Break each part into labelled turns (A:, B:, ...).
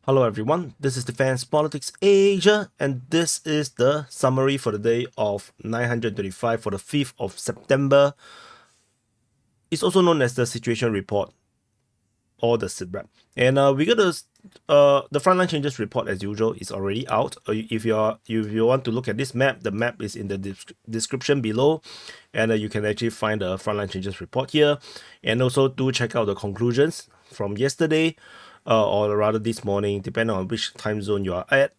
A: Hello everyone, this is Defense Politics Asia, and this is the summary for the day of 925 for the 5th of September. It's also known as the situation report or the SITREP. And we got the frontline changes report as usual is already out. If you want to look at this map, the map is in the description below, and you can actually find the frontline changes report here, and also do check out the conclusions from yesterday, or rather this morning, depending on which time zone you are at.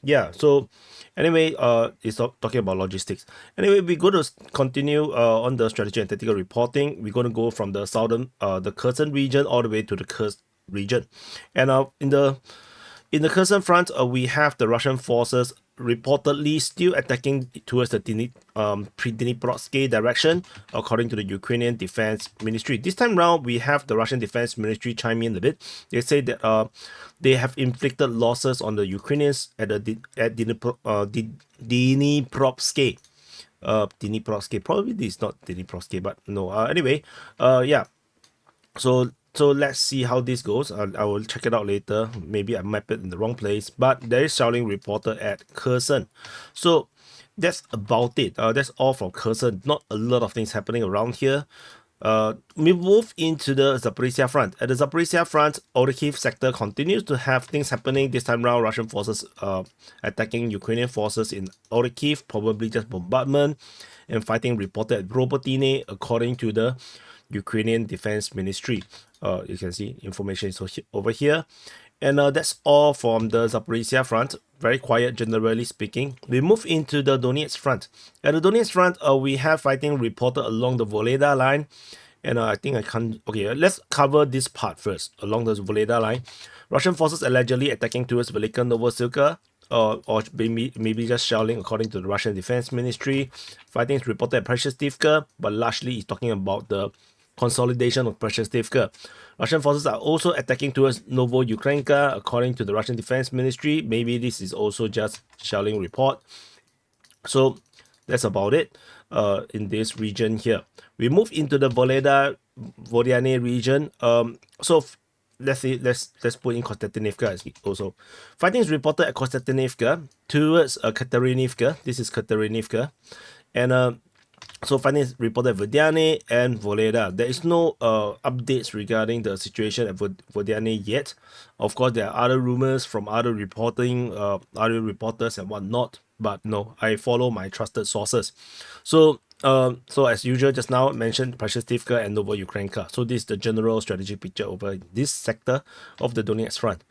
A: Yeah, so anyway, it's talking about logistics. Anyway, we're going to continue on the strategy and tactical reporting. We're going to go from the southern, the Kherson region all the way to the Kursk region. And in the Kherson front, we have the Russian forces reportedly still attacking towards the Dnipropetrovsk direction, according to the Ukrainian Defense Ministry. This time round, we have the Russian Defense Ministry chime in a bit. They say that they have inflicted losses on the Ukrainians at Dnipropetrovsk. Dnipropetrovsk. Probably this is not Dnipropetrovsk, but no. Anyway, yeah. So let's see how this goes. I will check it out later. Maybe I mapped it in the wrong place, but there is shelling reported at Kherson. So that's about it. That's all from Kherson. Not a lot of things happening around here. We move into the Zaporizhia front. At the Zaporizhia front, Orikhiv sector continues to have things happening. This time around, Russian forces attacking Ukrainian forces in Orikhiv, probably just bombardment, and fighting reported at Robotine, according to the Ukrainian Defense Ministry. You can see information is over here. And that's all from the Zaporizhia front. Very quiet, generally speaking. We move into the Donetsk front. At the Donetsk front, we have fighting reported along the Voleda line. And I think I can't... Okay, let's cover this part first. Along the Voleda line, Russian forces allegedly attacking towards Velika Novosilka, or maybe just shelling, according to the Russian Defense Ministry. Fighting is reported at Preshestivka, but largely it's talking about the consolidation of Preshestivka. Russian forces are also attacking towards Novoukranka, according to the Russian Defense Ministry. Maybe this is also just shelling report. So that's about it in this region here. We move into the Vodiane region. So let's put in Konstantinivka also. Fighting is reported at Konstantinivka towards Katerinivka. This is Katerinivka, and so fighting is reported at Vodiane and Voleda. There is no updates regarding the situation at Vodiane yet. Of course, there are other rumors from other reporters and whatnot. But no, I follow my trusted sources. So as usual, just now mentioned Preshestivka and Novoukranka. So this is the general strategic picture over this sector of the Donetsk front.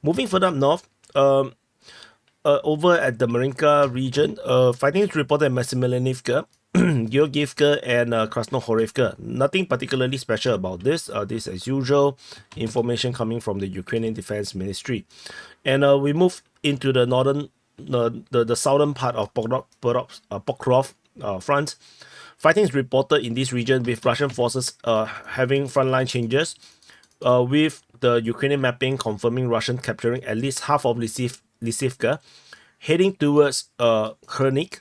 A: Moving further up north, over at the Marinka region, fighting is reported at Maximilianivka, Georgievka, and Krasnohorivka. Nothing particularly special about this. This, as usual, information coming from the Ukrainian Defense Ministry. And we move into the northern, the southern part of Pokrov front. Fighting is reported in this region with Russian forces having frontline changes, with the Ukrainian mapping confirming Russian capturing at least half of Lysivka, heading towards Khernik,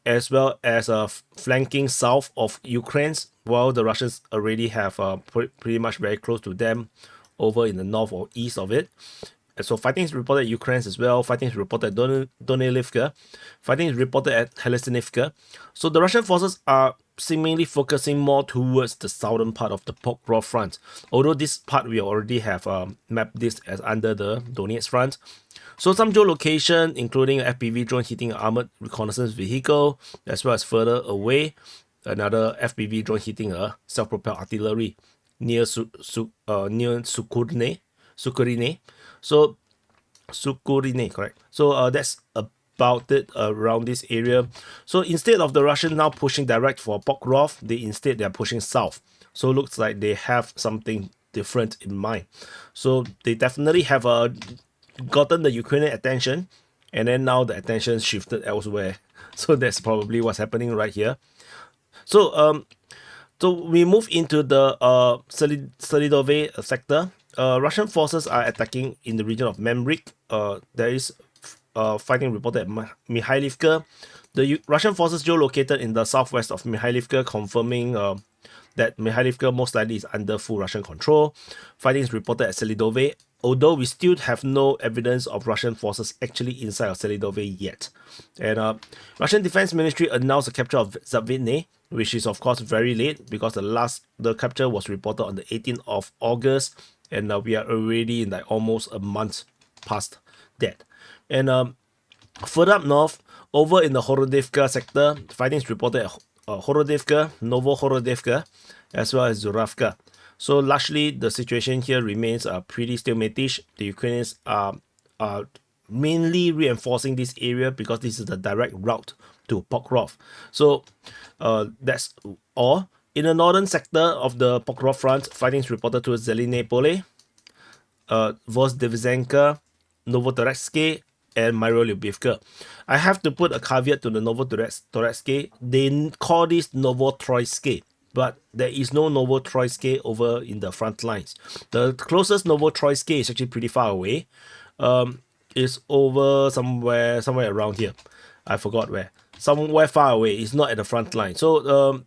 A: as well as flanking south of Ukraine's, while the Russians already have pretty much very close to them over in the north or east of it. And so fighting is reported at Ukraine's as well. Fighting is reported at Donelivka. Fighting is reported at Helesinivka. So the Russian forces are seemingly focusing more towards the southern part of the Pokrov front. Although this part we already have mapped this as under the Donetsk front. So some geolocation, including an FPV drone hitting an armored reconnaissance vehicle, as well as further away, another FPV drone hitting a self-propelled artillery near Sukurine. So Sukurine, correct. So that's about it around this area. So instead of the Russians now pushing direct for Pokrov, they're pushing south. So looks like they have something different in mind. So they definitely have gotten the Ukrainian attention, and then now the attention shifted elsewhere. So that's probably what's happening right here. So we move into the Selidove sector. Russian forces are attacking in the region of Memrik. There is fighting reported at Mikhailivka. The Russian forces geolocated in the southwest of Mikhailivka, confirming that Mikhailivka most likely is under full Russian control. Fighting is reported at Selidove although we still have no evidence of Russian forces actually inside of Selidove yet. And Russian Defense Ministry announced the capture of Zavidne, which is of course very late because the capture was reported on the 18th of August, and we are already in like almost a month past that. And further up north, over in the Horodivka sector, fighting is reported at Horodivka, Novo-Horodivka, as well as Zuravka. So largely, the situation here remains pretty stalemate-ish. The Ukrainians are mainly reinforcing this area because this is the direct route to Pokrov. So that's all. In the northern sector of the Pokrov front, fighting is reported to Zeline Pole, Vozdevzenka, Novotoreksky, and Myrolyubivka. I have to put a caveat to the Novotoreksky. They call this Novotroitsky, but there is no Novotroitsky over in the front lines. The closest Novotroitsky is actually pretty far away. It's over somewhere around here. I forgot where. Somewhere far away. It's not at the front line. So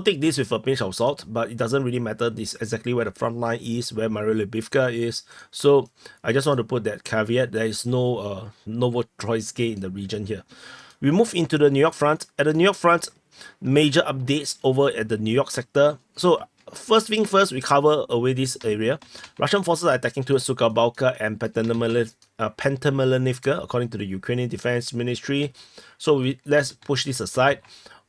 A: take this with a pinch of salt, but it doesn't really matter this exactly where the front line is, where Myrolyubivka is. So I just want to put that caveat. There is no Novotroitsky in the region here. We move into the New York front. At the New York front, major updates over at the New York sector. So first thing first, we cover away this area. Russian forces are attacking towards Sukabalka and Pentamelanivka, according to the Ukrainian Defense Ministry. So let's push this aside.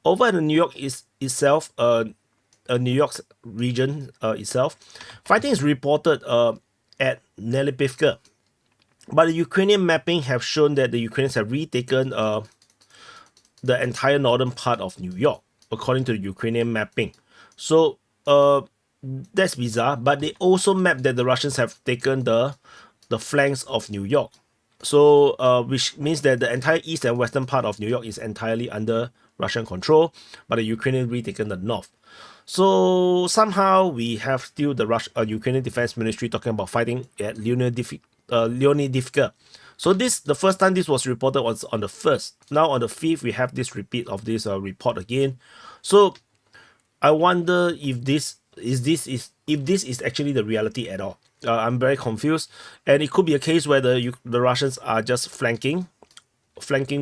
A: Over in the New York itself, New York region itself, fighting is reported at Nelipivka. But the Ukrainian mapping have shown that the Ukrainians have retaken the entire northern part of New York, according to the Ukrainian mapping. So that's bizarre, but they also mapped that the Russians have taken the flanks of New York. So which means that the entire east and western part of New York is entirely under Russian control, but the Ukrainians retaken the north. So somehow we have still the Ukrainian Defense Ministry talking about fighting at Leonidivka. So the first time this was reported was on the 1st. Now on the 5th, we have this repeat of this report again. So I wonder if this is actually the reality at all. I'm very confused, and it could be a case where the Russians are just flanking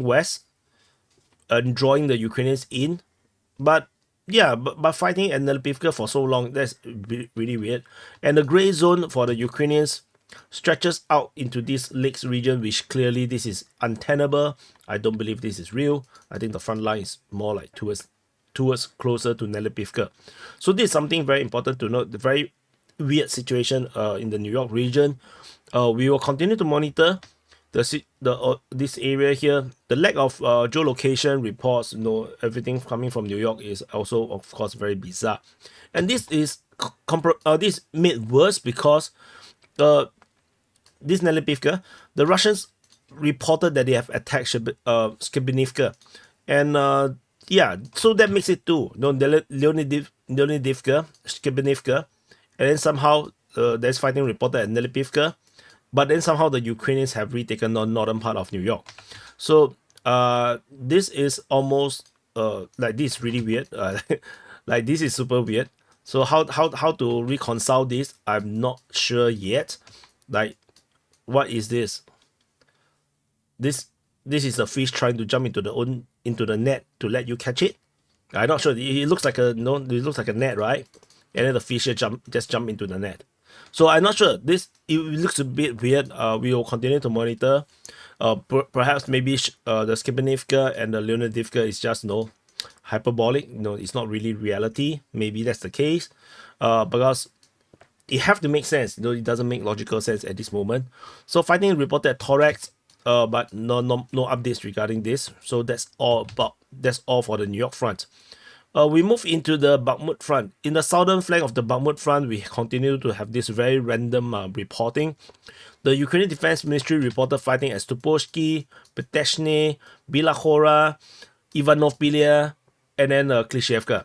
A: west and drawing the Ukrainians in. But yeah, but fighting at Nelipivka for so long, that's really weird. And the gray zone for the Ukrainians stretches out into this lakes region, which clearly this is untenable. I don't believe this is real. I think the front line is more like towards closer to Nelipivka. So this is something very important to note. The very weird situation in the New York region. We will continue to monitor this area here. The lack of geolocation reports, everything coming from New York is also of course very bizarre, and this is this made worse because this Nelipivka, the Russians reported that they have attacked Skibinivka, and yeah, so that makes it two. Leonidivka, Skibinivka, and then somehow there's fighting reported at Nelipivka, but then somehow the Ukrainians have retaken the northern part of New York. So this is almost like this is really weird. Like this is super weird. So how to reconcile this? I'm not sure yet. Like, what is this? This is a fish trying to jump into the net to let you catch it. I'm not sure. It looks like it looks like a net, right? And then the fish just jump into the net. So I'm not sure. It looks a bit weird. We will continue to monitor. Perhaps maybe the Skibinivka and the Leonidivka is just hyperbolic. It's not really reality. Maybe that's the case. Because it have to make sense. It doesn't make logical sense at this moment. So fighting reported at Torex, but no updates regarding this. So that's all for the New York front. We move into the Bakhmut front. In the southern flank of the Bakhmut front, we continue to have this very random reporting. The Ukrainian Defense Ministry reported fighting at Stupovsky, Peteshne, Bilahora, Ivanovpilia, and then Klishevka.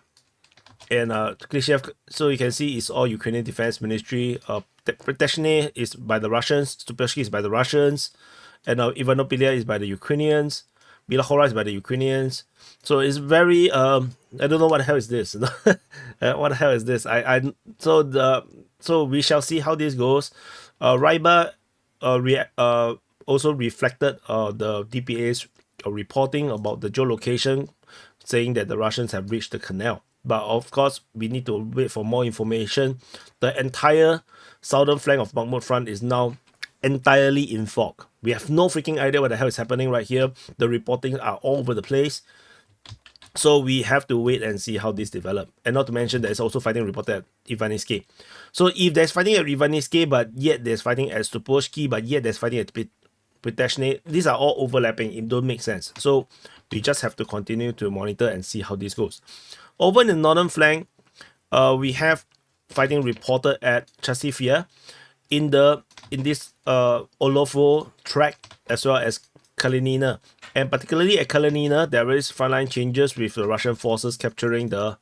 A: And Klishevka, so you can see it's all Ukrainian Defense Ministry. Peteshne is by the Russians, Stupovsky is by the Russians, and Ivanovpilia is by the Ukrainians. Bilahora by the Ukrainians. So it's very I don't know what the hell is this. What the hell is this? So we shall see how this goes. Raiba also reflected the DPA's reporting about the geolocation, saying that the Russians have reached the canal. But of course, we need to wait for more information. The entire southern flank of Bakhmut front is now entirely in fog. We have no freaking idea what the hell is happening right here. The reporting are all over the place. So we have to wait and see how this develop. And not to mention there's also fighting reported at Ivaniski. So if there's fighting at Ivaniski, but yet there's fighting at Stupovsky, but yet there's fighting at Pitashne, these are all overlapping. It don't make sense. So we just have to continue to monitor and see how this goes. Over in the northern flank, we have fighting reported at Chasifia in this Olovo track as well as Kalinina. And particularly at Kalinina, there is frontline changes with the Russian forces capturing the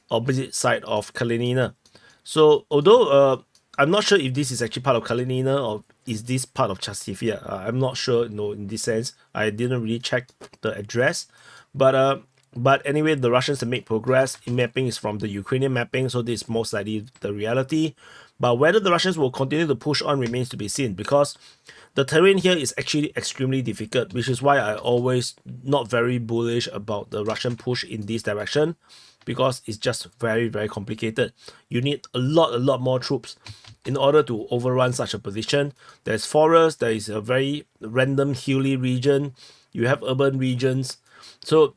A: opposite side of Kalinina. So although I'm not sure if this is actually part of Kalinina or is this part of Chasifia, I'm not sure. No, in this sense, I didn't really check the address, but anyway, the Russians have made progress. In mapping is from the Ukrainian mapping, so this is most likely the reality. But whether the Russians will continue to push on remains to be seen, because the terrain here is actually extremely difficult, which is why I always not very bullish about the Russian push in this direction, because it's just very, very complicated. You need a lot more troops in order to overrun such a position. There's forest, there is a very random hilly region, you have urban regions. So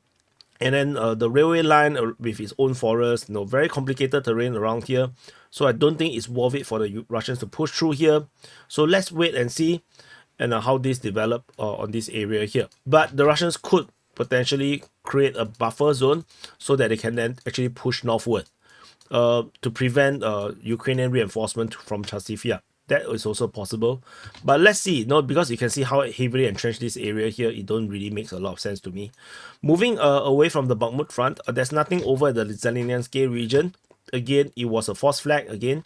A: and then the railway line with its own forest, very complicated terrain around here. So I don't think it's worth it for the Russians to push through here. So let's wait and see and how this develop on this area here. But the Russians could potentially create a buffer zone so that they can then actually push northward to prevent Ukrainian reinforcement from Chasifia. That is also possible. But let's see, because you can see how heavily entrenched this area here, it don't really make a lot of sense to me. Moving away from the Bakhmut front, there's nothing over at the Zeleniansky region. Again, it was a false flag again.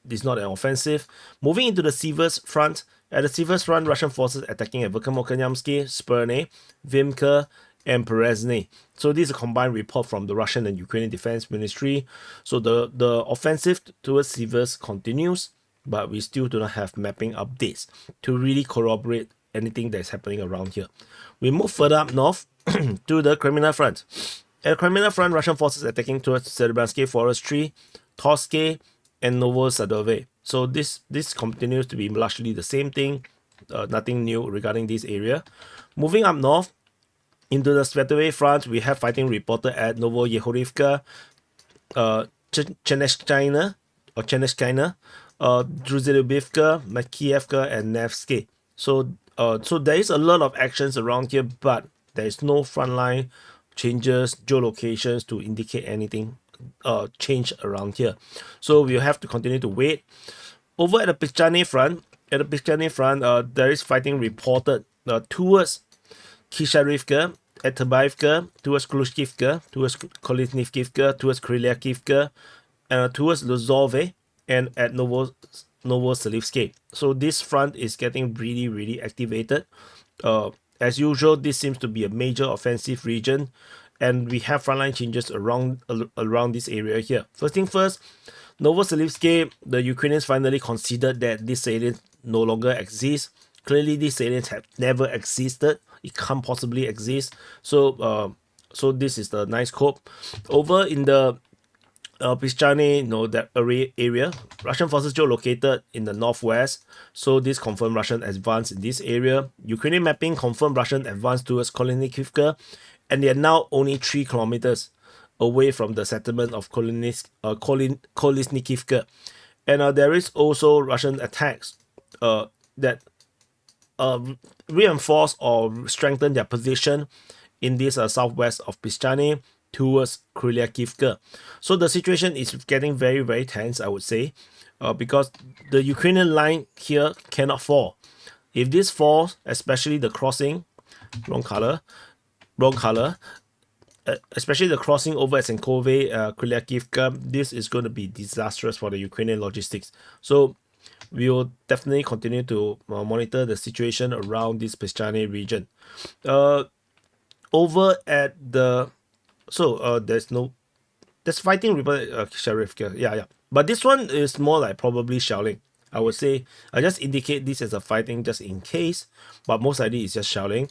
A: It's not an offensive. Moving into the Sivers front, at the Sivers front, Russian forces attacking at Verkhamokanyamsky, Sperne, Vimka, and Perezny. So this is a combined report from the Russian and Ukrainian Defense Ministry. So the offensive towards Sivers continues, but we still do not have mapping updates to really corroborate anything that's happening around here. We move further up north to the Kremina front. At the Kremina front, Russian forces attacking towards Serebransky Forestry, Torske, and Novosadove. So this continues to be largely the same thing, nothing new regarding this area. Moving up north into the Svetove front, we have fighting reported at Novoyehorivka, Cheneshchina, Druzilubivka, Makievka, and Nevsky. So there is a lot of actions around here, but there is no frontline changes, geolocations to indicate anything change around here. So we'll have to continue to wait. Over at the Pichane front, there is fighting reported towards Kisharivka, at Tabaivka, towards Klushkivka, towards Kolesnivkivka, towards Krylyakivka, and towards Lozove, and at Novoselivsky. So this front is getting really activated. As usual, this seems to be a major offensive region, and we have frontline changes around this area here. First thing first, Novoselivsky, the Ukrainians finally considered that this salient no longer exists. Clearly, these salients have never existed. It can't possibly exist. So this is the nice cope. Over in the Pischane, that area, Russian forces geolocated in the northwest. So this confirmed Russian advance in this area. Ukrainian mapping confirmed Russian advance towards Kolesnikivka, and they are now only 3 kilometers away from the settlement of Kolesnikivka. And there is also Russian attacks that reinforce or strengthen their position in this southwest of Pischane towards Krylyakivka. So the situation is getting very tense, I would say, because the Ukrainian line here cannot fall. If this falls, especially the crossing, wrong color, especially the crossing over at Senkove, Krylyakivka, this is going to be disastrous for the Ukrainian logistics. So we will definitely continue to monitor the situation around this Pischane region. over at the there's fighting report sheriff here. Yeah. But this one is more like probably shelling. I would say I just indicate this as a fighting just in case, but most likely it's just shelling.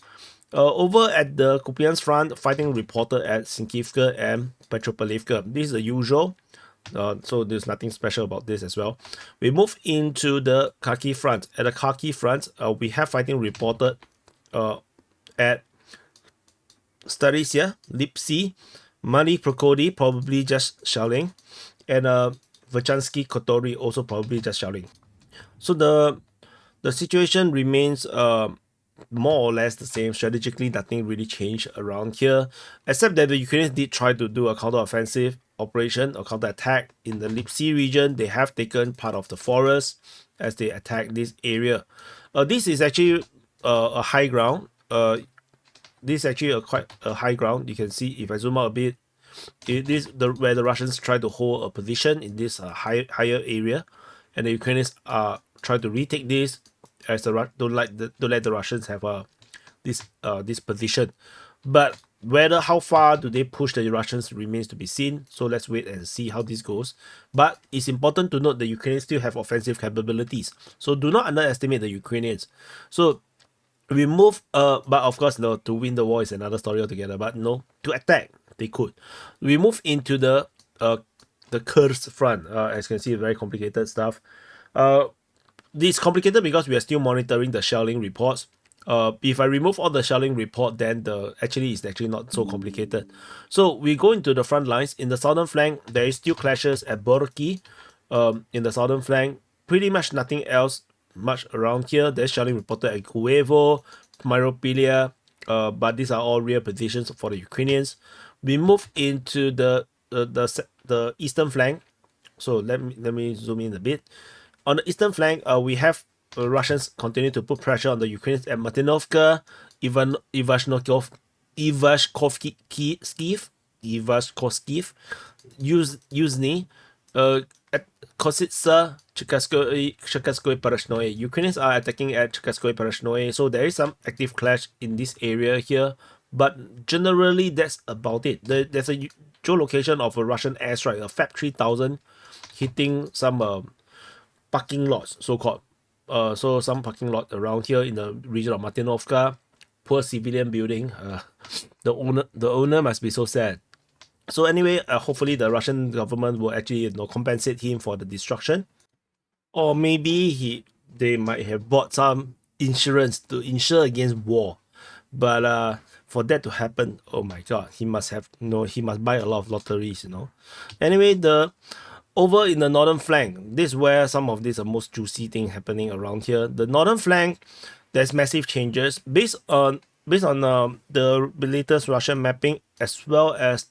A: Over at the Kupian's front, fighting reported at Sinkivka and Petropavlivka. This is the usual. So there's nothing special about this as well. We move into the Kharkiv front. At the Kharkiv front, we have fighting reported at Starisia, Lipsy, Mali Prokodi, probably just shelling, and Verchansky Kotori also probably just shelling. So the situation remains more or less the same. Strategically, nothing really changed around here, except that the Ukrainians did try to do a counter-offensive operation or counter-attack in the Lipsy region. They have taken part of the forest as they attack this area. This is actually a high ground. This is actually quite a high ground. You can see if I zoom out a bit, where the Russians try to hold a position in this higher area, and the Ukrainians try to retake this as don't let the Russians have this position. But how far do they push the Russians remains to be seen. So let's wait and see how this goes. But it's important to note that Ukrainians still have offensive capabilities. So do not underestimate the Ukrainians. So we move, but of course, no, to win the war is another story altogether. But no, to attack, they could. We move into the Kursk front. As you can see, very complicated stuff. This is complicated because we are still monitoring the shelling reports. If I remove all the shelling report, then it's actually not so complicated. So we go into the front lines. In the southern flank, there is still clashes at Borki. In the southern flank, pretty much nothing else much around here. There's shelling reported at Kuevo, Myropilia, but these are all real positions for the Ukrainians. We move into the eastern flank. So let me zoom in a bit. On the eastern flank, we have Russians continue to put pressure on the Ukrainians at Martinovka, Ivashkovskiv, Yuzhny, at Kositsa, Cherkaskoye Parashnoye. Ukrainians are attacking at Cherkaskoye Parashnoye, so there is some active clash in this area here, but generally that's about it. There's a geolocation of a Russian airstrike, a FAB 3000, hitting some parking lots, so-called. So some parking lot around here in the region of Martinovka. Poor civilian building. The owner must be so sad. So anyway, hopefully the Russian government will actually compensate him for the destruction, or maybe they might have bought some insurance to insure against war. But for that to happen, oh my god, he must buy a lot of lotteries. Anyway, over in the northern flank, this is where some of these are most juicy thing happening around here. The northern flank, there's massive changes based on the latest Russian mapping, as well as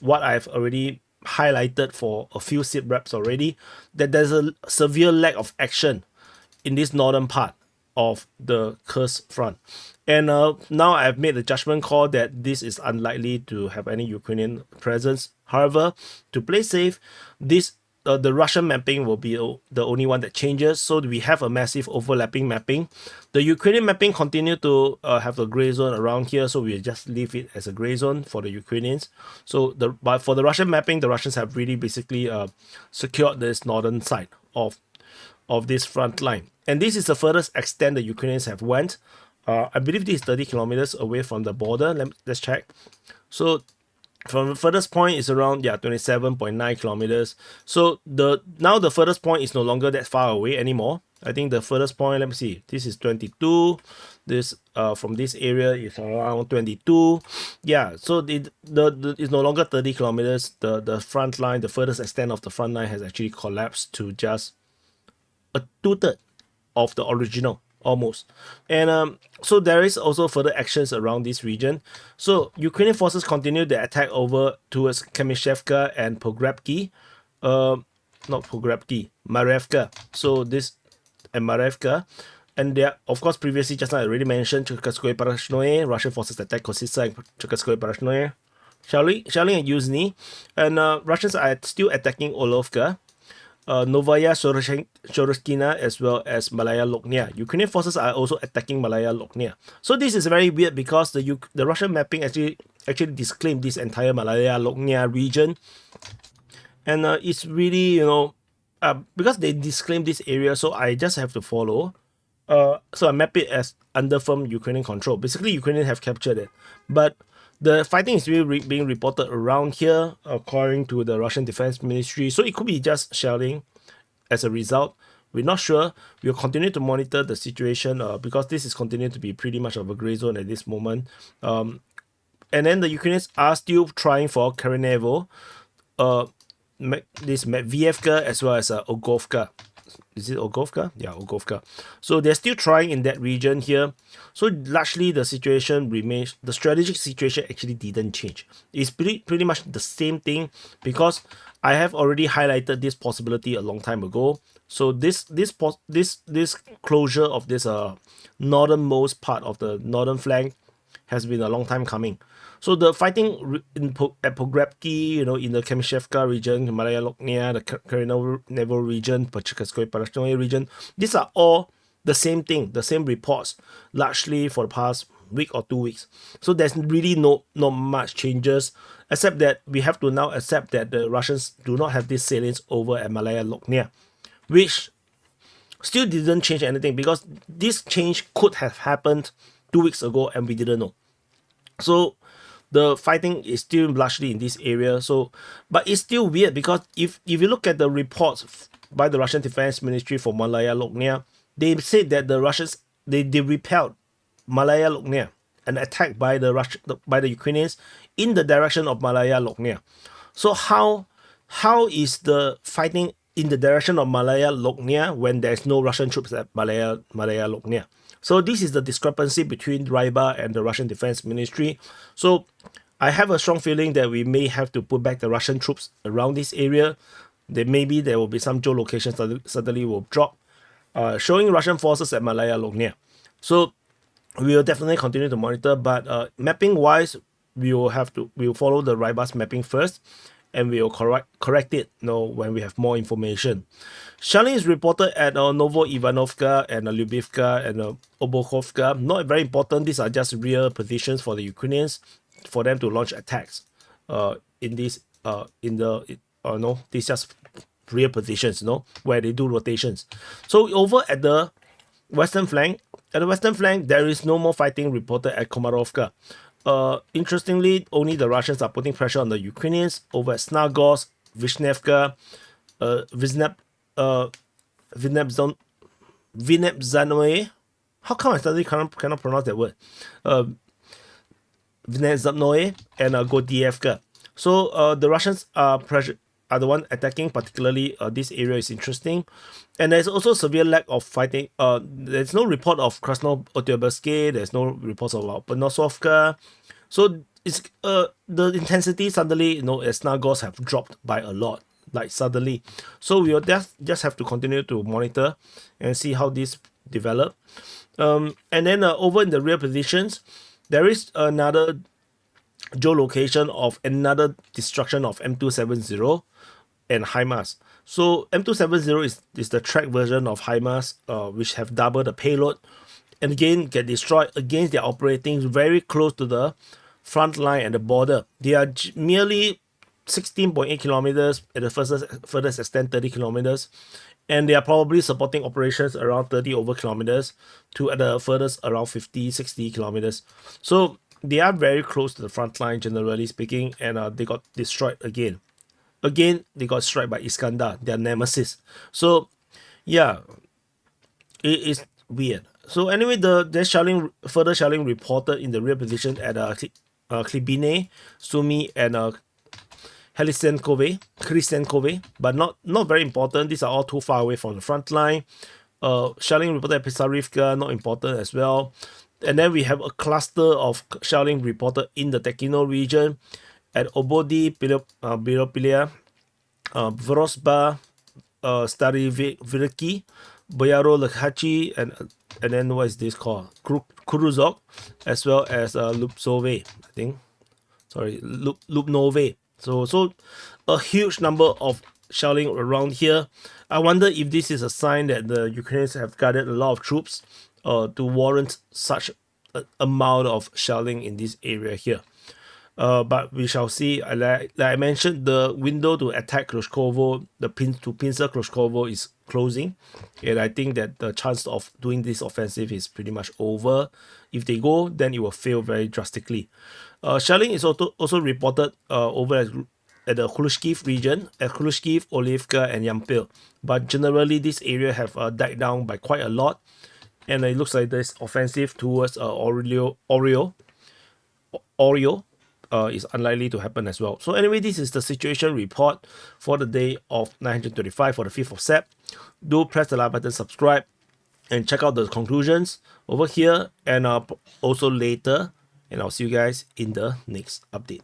A: what I've already highlighted for a few SITREPs already, that there's a severe lack of action in this northern part of the Kursk front. And now I've made the judgment call that this is unlikely to have any Ukrainian presence. However, to play safe, the Russian mapping will be the only one that changes. So we have a massive overlapping mapping. The Ukrainian mapping continue to have a gray zone around here, so we just leave it as a gray zone for the Ukrainians. But for the Russian mapping, the Russians have really basically secured this northern side of this front line. And this is the furthest extent the Ukrainians have went. I believe this is 30 kilometers away from the border. Let's check. So from the furthest point is around 27.9 kilometers. So now the furthest point is no longer that far away anymore. I think the furthest point, let me see, this is 22. This from this area is around 22. Yeah, so it's no longer 30 kilometers. The front line, the furthest extent of the front line has actually collapsed to just a 2/3 of the original, almost. And so there is also further actions around this region. So Ukrainian forces continue their attack over towards Kamishevka and Pogrebki. Not Pogrebki, Marevka. So this and Marevka. And there, of course, previously, just like I already mentioned, Cherkaskoye Parashnoye, Russian forces attack Kositsa and Cherkaskoye Parashnoye. Shelling and Yuzhny. And Russians are still attacking Olovka. Novaya Shoroshkina as well as Malaya Lognia. Ukrainian forces are also attacking Malaya Lognia. So this is very weird because the Russian mapping actually disclaimed this entire Malaya Lognia region, and it's really, because they disclaimed this area, so I just have to follow. So I map it as under firm Ukrainian control. Basically, Ukrainians have captured it, but the fighting is really being reported around here, according to the Russian Defense Ministry. So it could be just shelling. As a result, we're not sure. We'll continue to monitor the situation, because this is continuing to be pretty much of a gray zone at this moment. And then the Ukrainians are still trying for Karenevo, this Matveyevka as well as Ogovka. Is it Ogovka? Yeah, Ogovka. So they're still trying in that region here. So largely the situation remains, the strategic situation actually didn't change. It's pretty much the same thing, because I have already highlighted this possibility a long time ago. So this closure of this northernmost part of the northern flank has been a long time coming. So the fighting at Pogrebki, in the Kamishevka region, Malaya Lognia, the Karenevo region, Pachikaskoye Parashnoye region, these are all the same thing, the same reports, largely for the past week or 2 weeks. So there's really not much changes, except that we have to now accept that the Russians do not have this salience over at Malaya Lognia, which still didn't change anything, because this change could have happened 2 weeks ago and we didn't know. So the fighting is still largely in this area. So, but it's still weird, because if you look at the reports by the Russian Defense Ministry for Malaya Lognia, they said that the Russians they repelled Malaya Lognia, an attack by the Ukrainians in the direction of Malaya Lognia. So how is the fighting in the direction of Malaya Lognia when there's no Russian troops at Malaya Lognia? So this is the discrepancy between Ryba and the Russian Defense Ministry. So I have a strong feeling that we may have to put back the Russian troops around this area. Maybe there will be some geolocations that suddenly will drop, showing Russian forces at Malaya Lognia. So we will definitely continue to monitor, but mapping wise, we'll follow the Ryba's mapping first, and we will correct it when we have more information. Shelling is reported at Novo Ivanovka and Lyubivka and Obokhovka. Not very important. These are just real positions for the Ukrainians, for them to launch attacks. These just real positions, where they do rotations. So over at the western flank, there is no more fighting reported at Komarovka. Interestingly, only the Russians are putting pressure on the Ukrainians over at Snagorsk, Vishnevka, Vinebzanoye. How come I suddenly cannot pronounce that word? Vinebzanoye and Godievka. So the Russians are the one attacking. Particularly, this area is interesting, and there's also severe lack of fighting. There's no report of Krasno-Otyabrsky. There's no reports about Penosovka. So it's the intensity suddenly, at Snagorsk have dropped by a lot, like suddenly. So we'll just have to continue to monitor and see how this develop. And then over in the rear positions, there is another geolocation of another destruction of M270 and HIMARS. So M270 is the track version of HIMARS, which have double the payload, and again get destroyed against their operating very close to the front line and the border. They are merely 16.8 kilometers at the furthest extent 30 kilometers, and they are probably supporting operations around 30 over kilometers to at the furthest around 50-60 kilometers. So they are very close to the front line, generally speaking, and they got destroyed again. They got struck by Iskander, their nemesis. So yeah, it is weird. So anyway, there's further shelling reported in the rear position at Klibine, Sumy, and Kristenkove, but not very important. These are all too far away from the front line. Shelling reported at Pisarivka, not important as well. And then we have a cluster of shelling reported in the Tekino region at Obodi, Biropilia, Vrosba, Stary Vilki, Boyaro Lekhachi, and then what is this called? Kuruzok, as well as Lupsove, I think. Sorry, Lupnove. So a huge number of shelling around here. I wonder if this is a sign that the Ukrainians have gathered a lot of troops to warrant such amount of shelling in this area here. But we shall see. Like I mentioned, the window to attack Kloshkovo, to pincer Kloshkovo is closing, and I think that the chance of doing this offensive is pretty much over. If they go, then it will fail very drastically. Shelling is also reported over at the Khrushchev region, at Khrushchev, Olivka, and Yampil. But generally, this area have died down by quite a lot, and it looks like this offensive towards Oreo is unlikely to happen as well. So anyway, this is the situation report for the day of 925 for the 5th of Sep. Do press the like button, subscribe, and check out the conclusions over here and also later. And I'll see you guys in the next update.